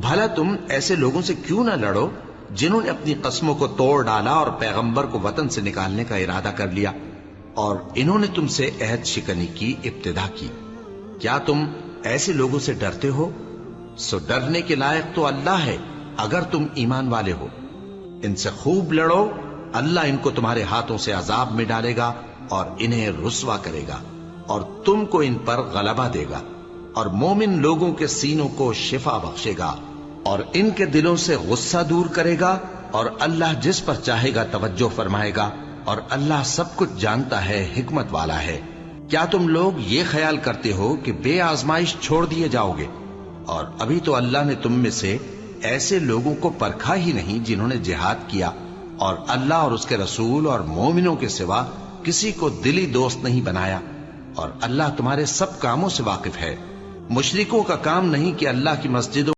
بھلا تم ایسے لوگوں سے کیوں نہ لڑو جنہوں نے اپنی قسموں کو توڑ ڈالا اور پیغمبر کو وطن سے نکالنے کا ارادہ کر لیا، اور انہوں نے تم سے عہد شکنی کی ابتدا کی۔ کیا تم ایسے لوگوں سے ڈرتے ہو؟ سو ڈرنے کے لائق تو اللہ ہے اگر تم ایمان والے ہو۔ ان سے خوب لڑو، اللہ ان کو تمہارے ہاتھوں سے عذاب میں ڈالے گا اور انہیں رسوا کرے گا، اور تم کو ان پر غلبہ دے گا، اور مومن لوگوں کے سینوں کو شفا بخشے گا، اور ان کے دلوں سے غصہ دور کرے گا، اور اللہ جس پر چاہے گا توجہ فرمائے گا، اور اللہ سب کچھ جانتا ہے، حکمت والا ہے۔ کیا تم لوگ یہ خیال کرتے ہو کہ بے آزمائش چھوڑ دیے جاؤ گے؟ اور ابھی تو اللہ نے تم میں سے ایسے لوگوں کو پرکھا ہی نہیں جنہوں نے جہاد کیا، اور اللہ اور اس کے رسول اور مومنوں کے سوا کسی کو دلی دوست نہیں بنایا، اور اللہ تمہارے سب کاموں سے واقف ہے۔ مشرکوں کا کام نہیں کہ اللہ کی مسجدوں